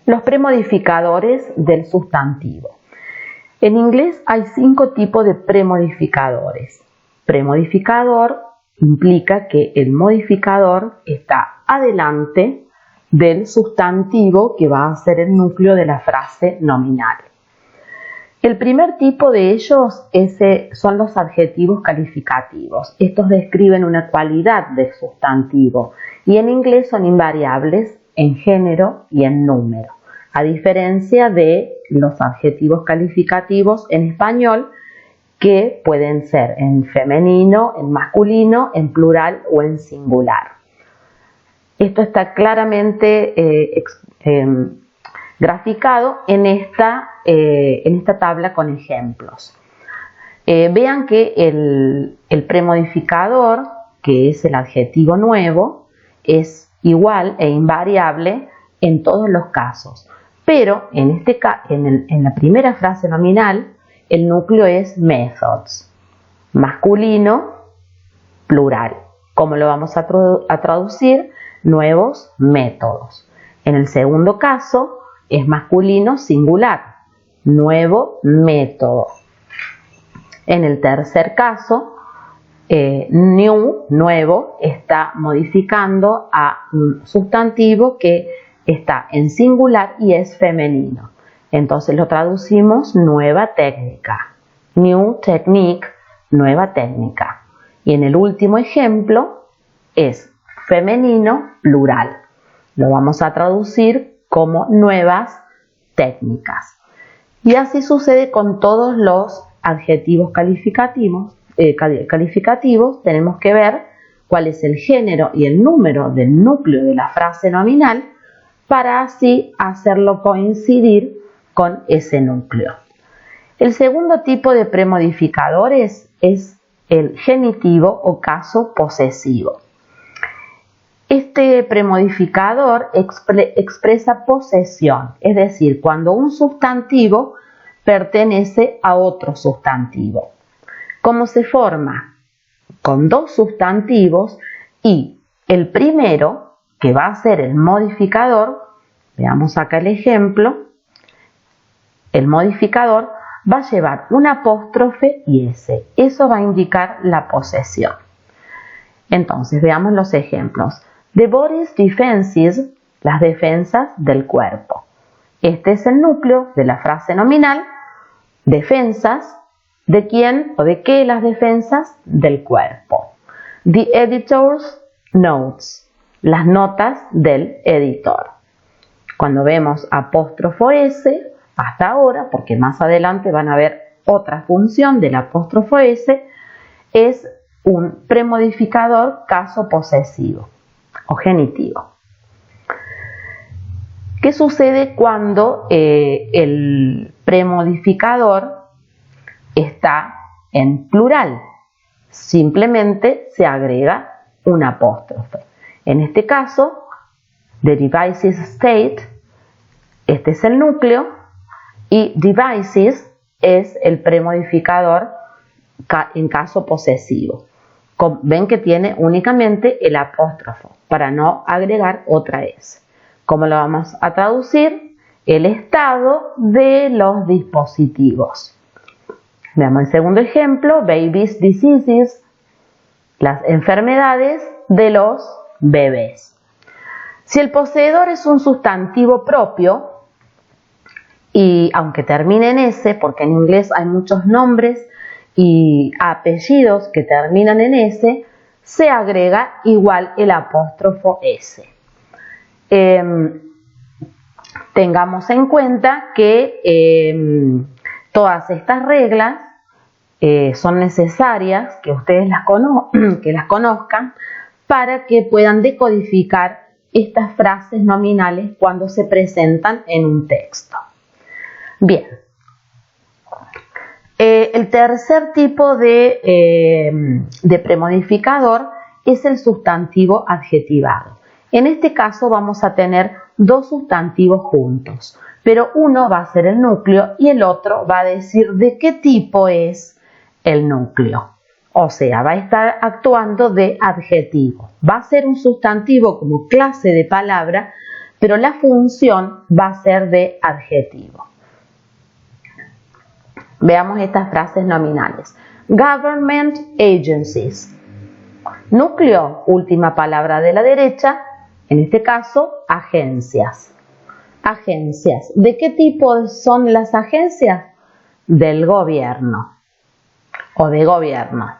Los premodificadores del sustantivo. En inglés hay 5 tipos de premodificadores. Premodificador implica que el modificador está adelante del sustantivo que va a ser el núcleo de la frase nominal. El primer tipo de ellos son los adjetivos calificativos. Estos describen una cualidad del sustantivo y en inglés son invariables en género y en número, a diferencia de los adjetivos calificativos en español que pueden ser en femenino, en masculino, en plural o en singular. Esto está claramente graficado en esta tabla con ejemplos. Vean que el premodificador, que es el adjetivo nuevo, es igual e invariable en todos los casos. Pero en la primera frase nominal, el núcleo es methods, masculino, plural. ¿Cómo lo vamos a traducir? Nuevos métodos. En el segundo caso, es masculino singular, nuevo método. En el tercer caso, new, nuevo, está modificando a un sustantivo que está en singular y es femenino. Entonces lo traducimos nueva técnica. New technique, nueva técnica. Y en el último ejemplo es femenino plural. Lo vamos a traducir como nuevas técnicas. Y así sucede con todos los adjetivos calificativos. Tenemos que ver cuál es el género y el número del núcleo de la frase nominal para así hacerlo coincidir con ese núcleo. El segundo tipo de premodificadores es el genitivo o caso posesivo. Este premodificador expresa posesión, es decir, cuando un sustantivo pertenece a otro sustantivo. ¿Cómo se forma? Con 2 sustantivos y el primero, que va a ser el modificador, veamos acá el ejemplo, el modificador va a llevar un apóstrofe y S. Eso va a indicar la posesión. Entonces, veamos los ejemplos. The body's defenses, las defensas del cuerpo. Este es el núcleo de la frase nominal. Defensas, ¿de quién o de qué las defensas? Del cuerpo. The editor's notes, las notas del editor. Cuando vemos apóstrofo S, hasta ahora, porque más adelante van a ver otra función del apóstrofo S, es un premodificador caso posesivo o genitivo. ¿Qué sucede cuando el premodificador está en plural? Simplemente se agrega un apóstrofe. En este caso, the device's state, este es el núcleo, y devices es el premodificador en caso posesivo. Ven que tiene únicamente el apóstrofo para no agregar otra S. ¿Cómo lo vamos a traducir? El estado de los dispositivos. Veamos el segundo ejemplo, baby's diseases, las enfermedades de los bebés. Si el poseedor es un sustantivo propio, y aunque termine en S, porque en inglés hay muchos nombres y apellidos que terminan en S, se agrega igual el apóstrofo S. Tengamos en cuenta que todas estas reglas son necesarias que ustedes las conozcan para que puedan decodificar estas frases nominales cuando se presentan en un texto. Bien, el tercer tipo de premodificador es el sustantivo adjetivado. En este caso vamos a tener 2 sustantivos juntos, pero uno va a ser el núcleo y el otro va a decir de qué tipo es el núcleo. O sea, va a estar actuando de adjetivo. Va a ser un sustantivo como clase de palabra, pero la función va a ser de adjetivo. Veamos estas frases nominales. Government agencies. Núcleo, última palabra de la derecha, en este caso, agencias. Agencias. ¿De qué tipo son las agencias? Del gobierno o de gobierno.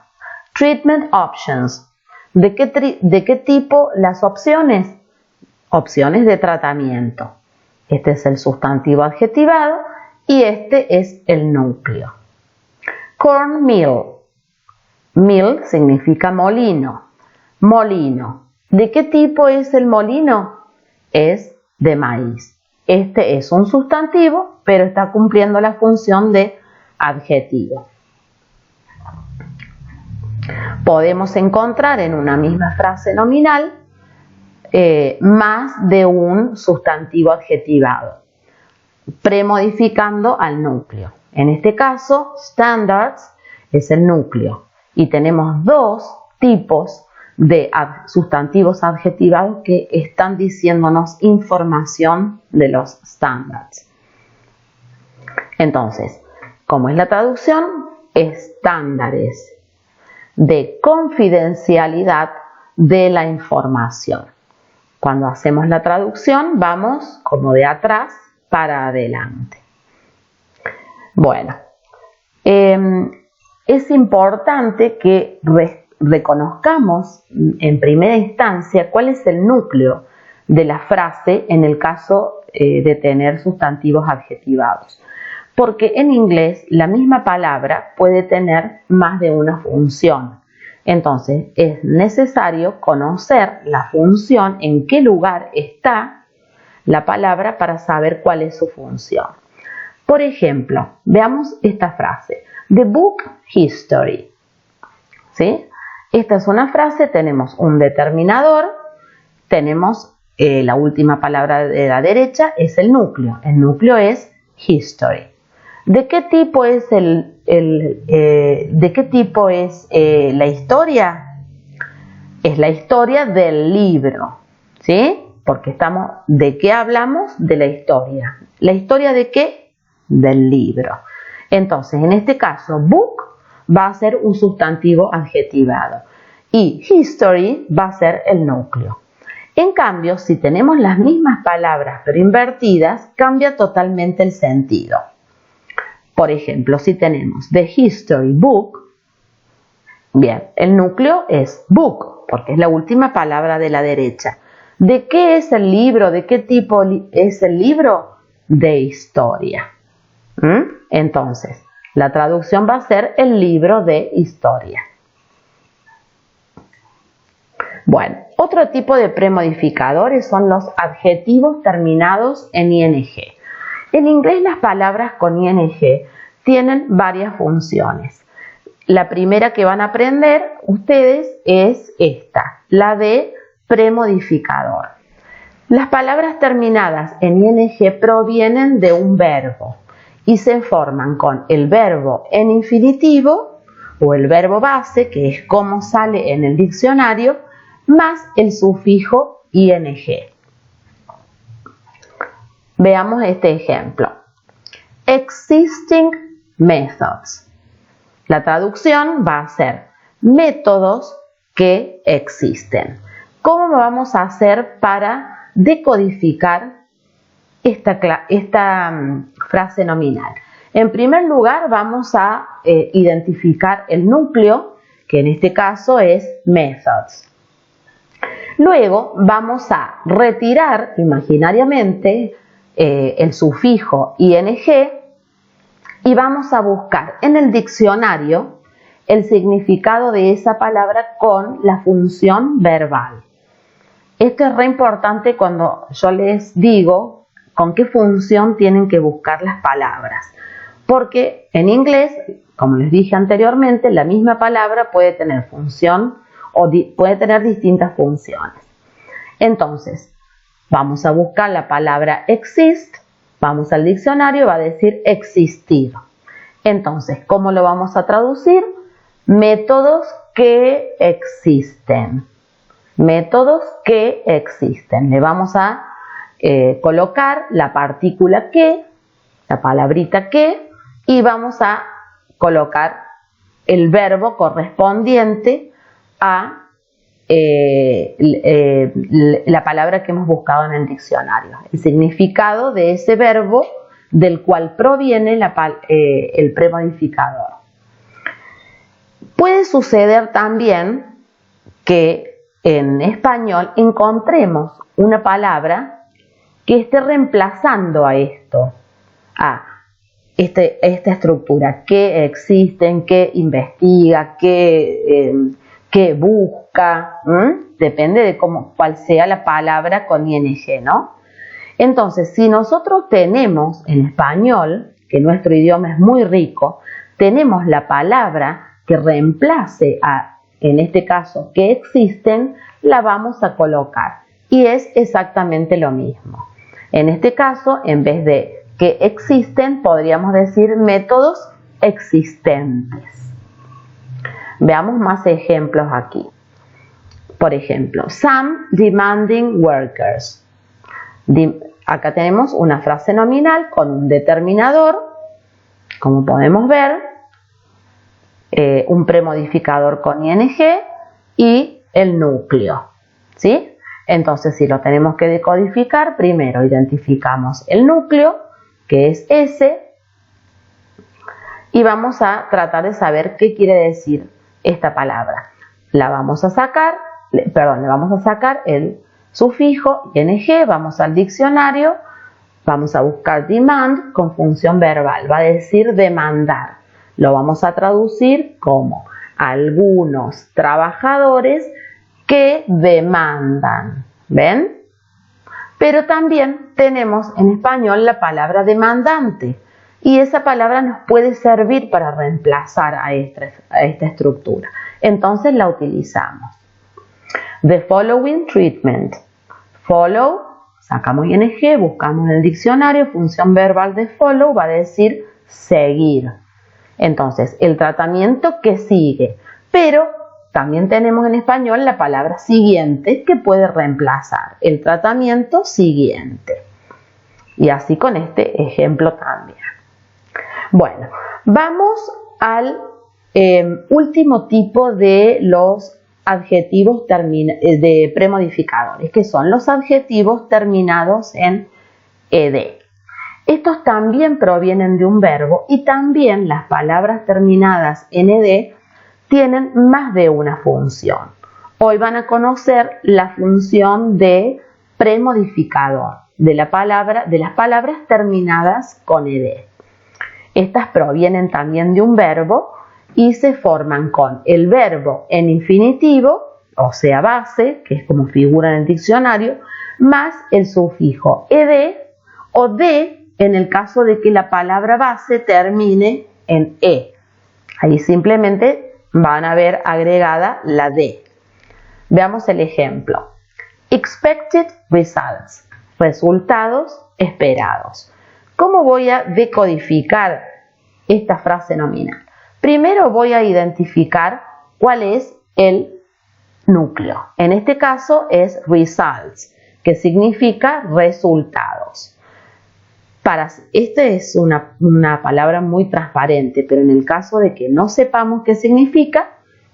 Treatment options. ¿De qué tipo las opciones? Opciones de tratamiento. Este es el sustantivo adjetivado y este es el núcleo. Cornmeal. Mill significa molino. Molino. ¿De qué tipo es el molino? Es de maíz. Este es un sustantivo, pero está cumpliendo la función de adjetivo. Podemos encontrar en una misma frase nominal más de un sustantivo adjetivado, premodificando al núcleo. En este caso, standards es el núcleo y tenemos dos tipos de sustantivos adjetivados que están diciéndonos información de los standards. Entonces, ¿cómo es la traducción? Estándares de confidencialidad de la información. Cuando hacemos la traducción, vamos como de atrás para adelante. Bueno, es importante que reconozcamos en primera instancia cuál es el núcleo de la frase en el caso de tener sustantivos adjetivados. Porque en inglés la misma palabra puede tener más de una función. Entonces es necesario conocer la función, en qué lugar está la palabra para saber cuál es su función. Por ejemplo, veamos esta frase. The book history. ¿Sí? Esta es una frase, tenemos un determinador, tenemos la última palabra de la derecha, es el núcleo. El núcleo es history. ¿De qué tipo es la historia? Es la historia del libro, ¿sí? Porque ¿de qué hablamos? De la historia. ¿La historia de qué? Del libro. Entonces, en este caso, book va a ser un sustantivo adjetivado y history va a ser el núcleo. En cambio, si tenemos las mismas palabras pero invertidas, cambia totalmente el sentido. Por ejemplo, si tenemos the history book, bien, el núcleo es book, porque es la última palabra de la derecha. ¿De qué es el libro? ¿De qué tipo es el libro? De historia. Entonces, la traducción va a ser el libro de historia. Bueno, otro tipo de premodificadores son los adjetivos terminados en ing. En inglés las palabras con ing tienen varias funciones. La primera que van a aprender ustedes es esta, la de premodificador. Las palabras terminadas en ing provienen de un verbo y se forman con el verbo en infinitivo o el verbo base, que es como sale en el diccionario, más el sufijo ing. Veamos este ejemplo. Existing methods. La traducción va a ser métodos que existen. ¿Cómo vamos a hacer para decodificar esta frase nominal? En primer lugar, vamos a identificar el núcleo, que en este caso es methods. Luego vamos a retirar imaginariamente el sufijo ing y vamos a buscar en el diccionario el significado de esa palabra con la función verbal. Esto es re importante cuando yo les digo con qué función tienen que buscar las palabras, porque en inglés, como les dije anteriormente, la misma palabra puede tener función o puede tener distintas funciones. Entonces, vamos a buscar la palabra exist, vamos al diccionario, va a decir existir. Entonces, ¿cómo lo vamos a traducir? Métodos que existen. Métodos que existen. Le vamos a colocar la partícula que, la palabrita que, y vamos a colocar el verbo correspondiente a la palabra que hemos buscado en el diccionario, el significado de ese verbo del cual proviene el premodificador. Puede suceder también que en español encontremos una palabra que esté reemplazando a esto, a esta estructura, que existen, que investiga, que busca, depende de cuál sea la palabra con ing, ¿no? Entonces, si nosotros tenemos en español, que nuestro idioma es muy rico, tenemos la palabra que reemplace en este caso, que existen, la vamos a colocar. Y es exactamente lo mismo. En este caso, en vez de que existen, podríamos decir métodos existentes. Veamos más ejemplos aquí. Por ejemplo, some demanding workers. Acá tenemos una frase nominal con un determinador, como podemos ver, un premodificador con ing y el núcleo, ¿sí? Entonces, si lo tenemos que decodificar, primero identificamos el núcleo, que es ese, y vamos a tratar de saber qué quiere decir esta palabra. Le vamos a sacar el sufijo ing, vamos al diccionario, vamos a buscar demand con función verbal, va a decir demandar. Lo vamos a traducir como algunos trabajadores que demandan, ¿ven? Pero también tenemos en español la palabra demandante y esa palabra nos puede servir para reemplazar a esta estructura. Entonces la utilizamos. The following treatment. Follow, sacamos ing, buscamos en el diccionario, función verbal de follow va a decir seguir. Entonces, el tratamiento que sigue, pero también tenemos en español la palabra siguiente que puede reemplazar el tratamiento siguiente. Y así con este ejemplo también. Bueno, vamos al último tipo de los adjetivos de premodificadores, que son los adjetivos terminados en ed. Estos también provienen de un verbo y también las palabras terminadas en ed tienen más de una función. Hoy van a conocer la función de premodificador de las palabras terminadas con ed. Estas provienen también de un verbo y se forman con el verbo en infinitivo, o sea base, que es como figura en el diccionario, más el sufijo ed o de en el caso de que la palabra base termine en e. Ahí simplemente van a ver agregada la d. Veamos el ejemplo. Expected results. Resultados esperados. ¿Cómo voy a decodificar esta frase nominal? Primero voy a identificar cuál es el núcleo. En este caso es results, que significa resultados. Esta es una palabra muy transparente, pero en el caso de que no sepamos qué significa,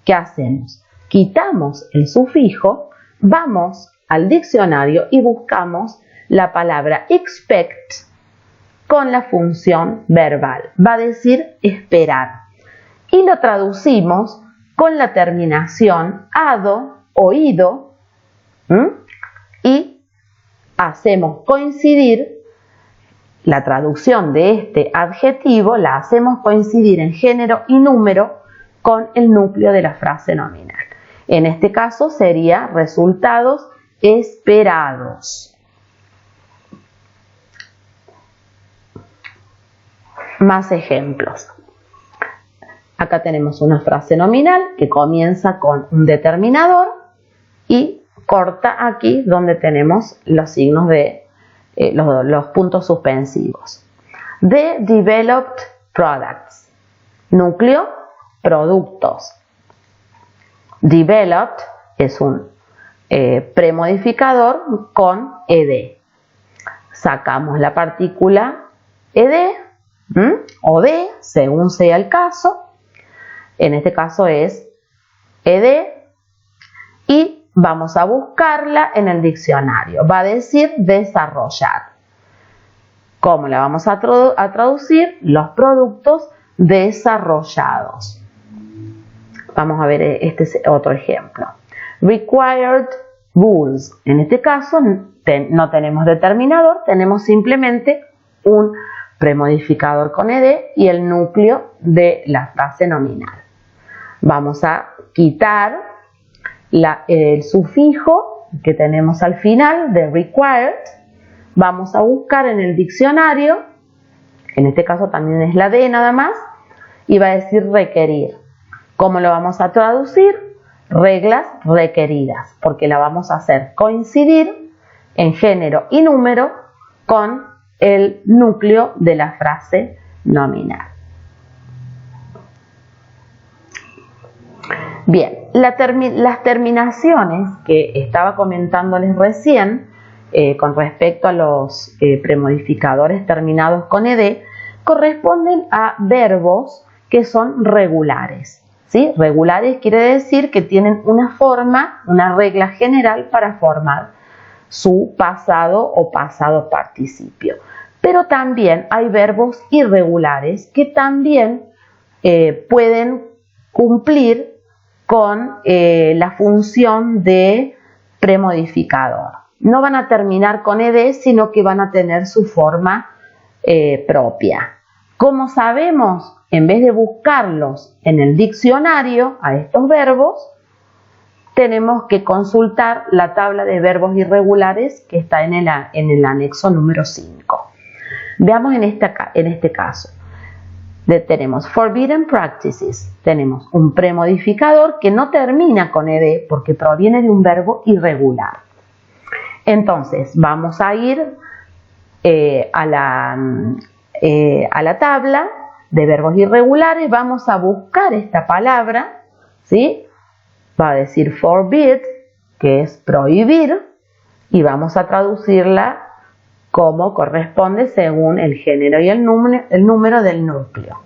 ¿qué hacemos? Quitamos el sufijo, vamos al diccionario y buscamos la palabra expect con la función verbal. Va a decir esperar. Y lo traducimos con la terminación ado, oído, y hacemos coincidir la traducción de este adjetivo, la hacemos coincidir en género y número con el núcleo de la frase nominal. En este caso sería resultados esperados. Más ejemplos. Acá tenemos una frase nominal que comienza con un determinador y corta aquí donde tenemos los signos de los puntos suspensivos. The developed products. Núcleo, productos. Developed es un premodificador con ed. sacamos la partícula ed o d, según sea el caso. En este caso es ed y vamos a buscarla en el diccionario. Va a decir desarrollar. ¿Cómo la vamos a traducir? Los productos desarrollados. Vamos a ver este es otro ejemplo. Required goods. En este caso no tenemos determinador, tenemos simplemente un premodificador con ed y el núcleo de la frase nominal. Vamos a quitar el sufijo que tenemos al final de required. Vamos a buscar en el diccionario, en este caso también es la D nada más, y va a decir requerir. ¿Cómo lo vamos a traducir? Reglas requeridas, porque la vamos a hacer coincidir en género y número con el núcleo de la frase nominal. Bien, las terminaciones que estaba comentándoles recién con respecto a los premodificadores terminados con ed corresponden a verbos que son regulares. ¿Sí? Regulares quiere decir que tienen una forma, una regla general para formar su pasado o pasado participio. Pero también hay verbos irregulares que también pueden cumplir con la función de premodificador. No van a terminar con ed, sino que van a tener su forma propia. ¿Cómo sabemos? En vez de buscarlos en el diccionario a estos verbos, tenemos que consultar la tabla de verbos irregulares que está en el anexo número 5. Veamos en este caso. Tenemos forbidden practices. Tenemos un premodificador que no termina con ed porque proviene de un verbo irregular. Entonces, vamos a ir a la tabla de verbos irregulares, vamos a buscar esta palabra, ¿sí? Va a decir forbid, que es prohibir, y vamos a traducirla como corresponde según el género y el número del núcleo.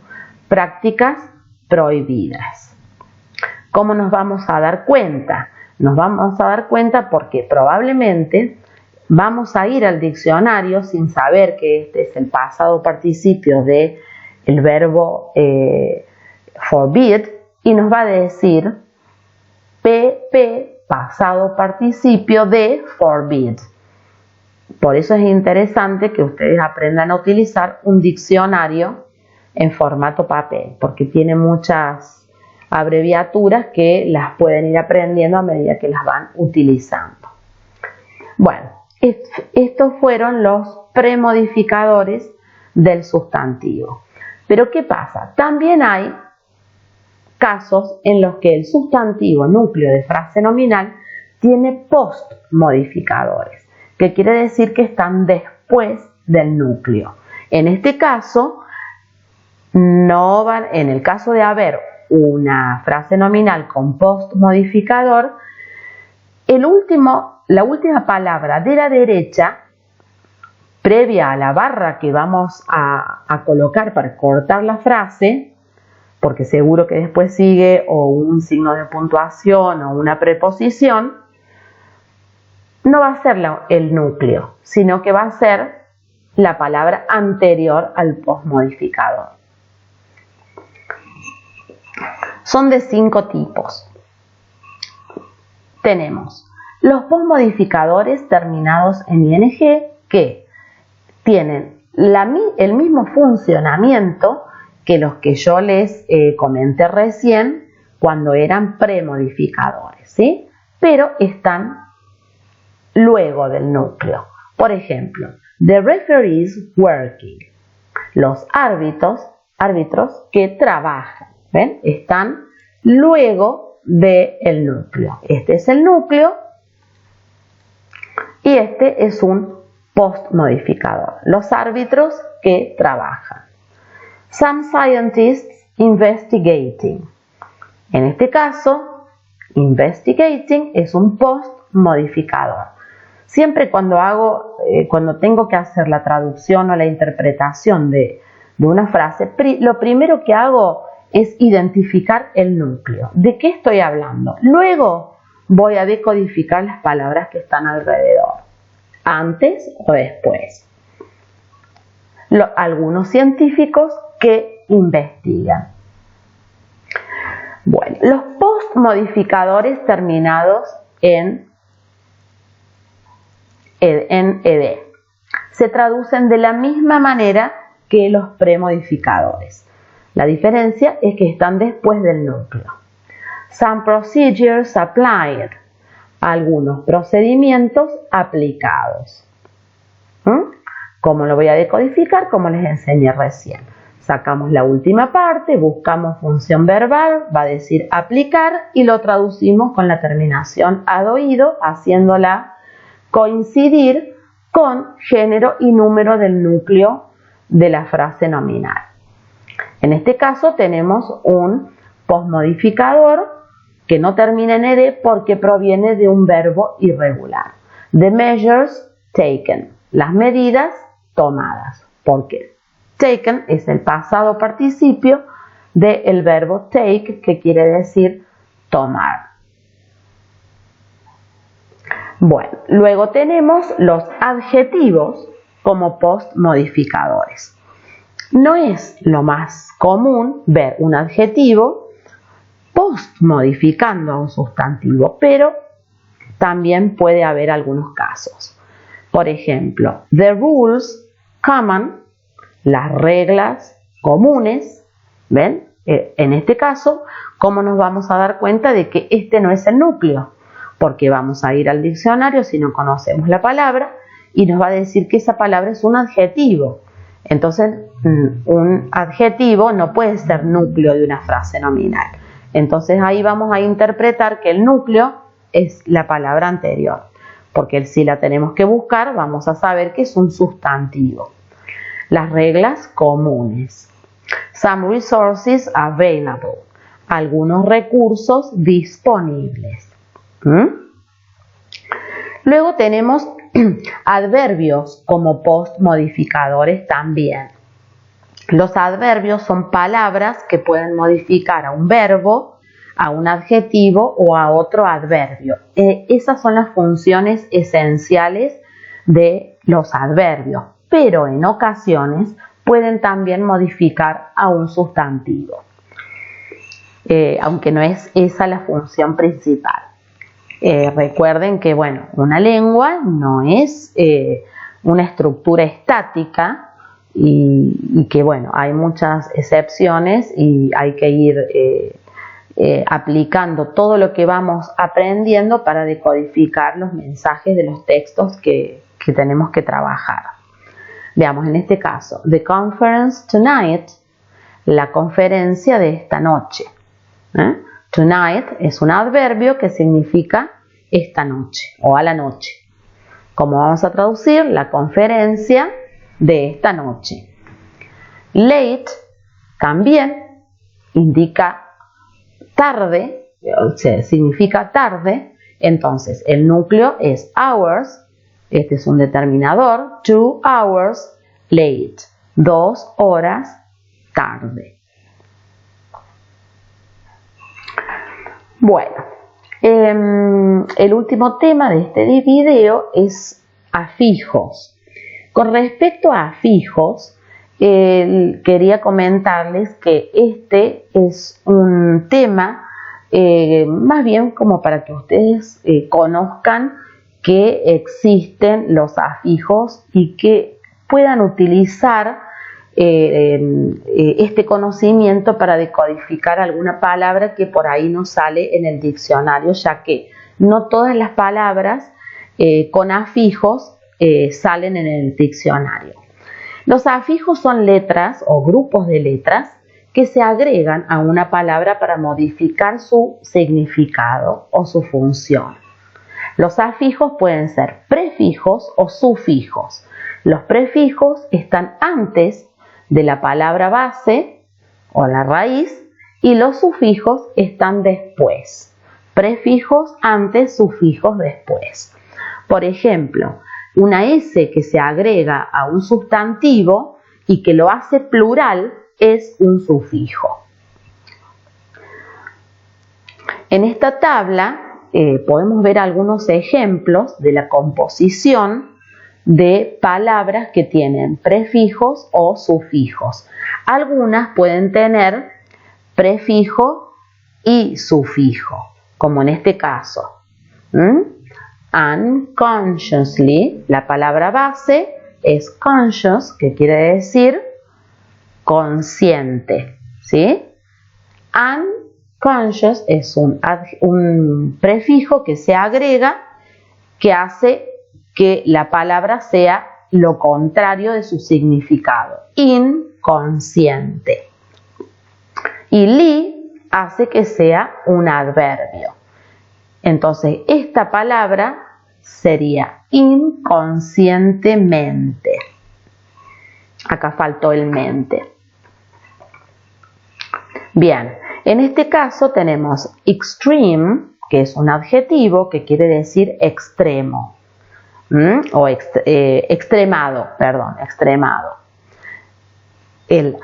Prácticas prohibidas. ¿Cómo nos vamos a dar cuenta? Nos vamos a dar cuenta porque probablemente vamos a ir al diccionario sin saber que este es el pasado participio de el verbo forbid y nos va a decir PP, pasado participio de forbid. Por eso es interesante que ustedes aprendan a utilizar un diccionario en formato papel, porque tiene muchas abreviaturas que las pueden ir aprendiendo a medida que las van utilizando. Bueno, estos fueron los premodificadores del sustantivo. Pero ¿qué pasa? También hay casos en los que el sustantivo núcleo de frase nominal tiene postmodificadores, que quiere decir que están después del núcleo. En este caso, en el caso de haber una frase nominal con postmodificador, la última palabra de la derecha, previa a la barra que vamos a colocar para cortar la frase, porque seguro que después sigue o un signo de puntuación o una preposición, no va a ser el núcleo, sino que va a ser la palabra anterior al postmodificador. Son de 5 tipos. Tenemos los postmodificadores terminados en ing que tienen el mismo funcionamiento que los que yo les comenté recién cuando eran premodificadores, ¿sí? Pero están luego del núcleo. Por ejemplo, the referee is working. Los árbitros que trabajan, ¿ven? Están luego del núcleo. Este es el núcleo y este es un postmodificador. Los árbitros que trabajan. Some scientists investigating. En este caso, investigating es un postmodificador. Siempre cuando tengo que hacer la traducción o la interpretación de una frase, lo primero que hago es identificar el núcleo. ¿De qué estoy hablando? Luego voy a decodificar las palabras que están alrededor, antes o después. Algunos científicos que investigan. Bueno, los postmodificadores terminados en ed se traducen de la misma manera que los premodificadores. La diferencia es que están después del núcleo. Some procedures applied. Algunos procedimientos aplicados. ¿Cómo lo voy a decodificar? Como les enseñé recién. Sacamos la última parte, buscamos función verbal, va a decir aplicar, y lo traducimos con la terminación ad oído, haciéndola coincidir con género y número del núcleo de la frase nominal. En este caso tenemos un postmodificador que no termina en ed porque proviene de un verbo irregular. The measures taken. Las medidas tomadas. Porque taken es el pasado participio del verbo take, que quiere decir tomar. Bueno, luego tenemos los adjetivos como postmodificadores. No es lo más común ver un adjetivo postmodificando a un sustantivo, pero también puede haber algunos casos. Por ejemplo, the rules common, las reglas comunes, ¿ven? En este caso, ¿cómo nos vamos a dar cuenta de que este no es el núcleo? Porque vamos a ir al diccionario si no conocemos la palabra y nos va a decir que esa palabra es un adjetivo. Entonces, un adjetivo no puede ser núcleo de una frase nominal. Entonces, ahí vamos a interpretar que el núcleo es la palabra anterior. Porque si la tenemos que buscar, vamos a saber que es un sustantivo. Las reglas comunes. Some resources available. Algunos recursos disponibles. Luego tenemos adverbios como postmodificadores también. Los adverbios son palabras que pueden modificar a un verbo, a un adjetivo o a otro adverbio. Esas son las funciones esenciales de los adverbios, pero en ocasiones pueden también modificar a un sustantivo, aunque no es esa la función principal. Recuerden que, bueno, una lengua no es una estructura estática y que, bueno, hay muchas excepciones y hay que ir aplicando todo lo que vamos aprendiendo para decodificar los mensajes de los textos que tenemos que trabajar. Veamos en este caso, the conference tonight, la conferencia de esta noche. Tonight es un adverbio que significa esta noche o a la noche. ¿Cómo vamos a traducir? La conferencia de esta noche. Late también indica tarde, o sea, significa tarde. Entonces el núcleo es hours, este es un determinador, 2 hours late, 2 horas tarde. Bueno, el último tema de este video es afijos. Con respecto a afijos, quería comentarles que este es un tema más bien como para que ustedes conozcan que existen los afijos y que puedan utilizar este conocimiento para decodificar alguna palabra que por ahí no sale en el diccionario, ya que no todas las palabras con afijos salen en el diccionario. Los afijos son letras o grupos de letras que se agregan a una palabra para modificar su significado o su función. Los afijos pueden ser prefijos o sufijos. Los prefijos están antes de la palabra base o la raíz y los sufijos están después. Prefijos antes, sufijos después. Por ejemplo, una S que se agrega a un sustantivo y que lo hace plural es un sufijo. En esta tabla podemos ver algunos ejemplos de la composición de palabras que tienen prefijos o sufijos. Algunas pueden tener prefijo y sufijo, como en este caso. Unconsciously, la palabra base es conscious, que quiere decir consciente, ¿sí? Unconscious es un prefijo que se agrega que hace que la palabra sea lo contrario de su significado, inconsciente. Y ly hace que sea un adverbio. Entonces, esta palabra sería inconscientemente. Acá faltó el mente. Bien, en este caso tenemos extreme, que es un adjetivo que quiere decir extremo. O extremado. El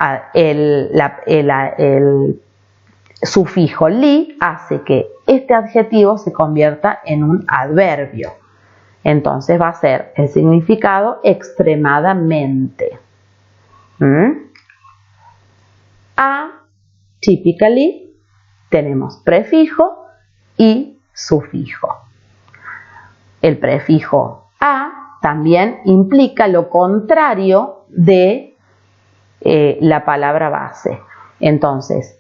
sufijo ly hace que este adjetivo se convierta en un adverbio. Entonces va a ser el significado extremadamente. Atypically tenemos prefijo y sufijo. El prefijo a también implica lo contrario de la palabra base. Entonces,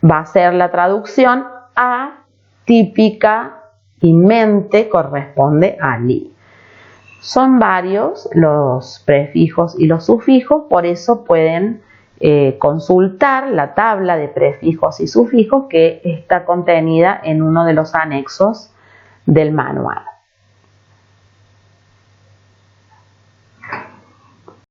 va a ser la traducción atípica y mente corresponde a ly. Son varios los prefijos y los sufijos, por eso pueden consultar la tabla de prefijos y sufijos que está contenida en uno de los anexos del manual.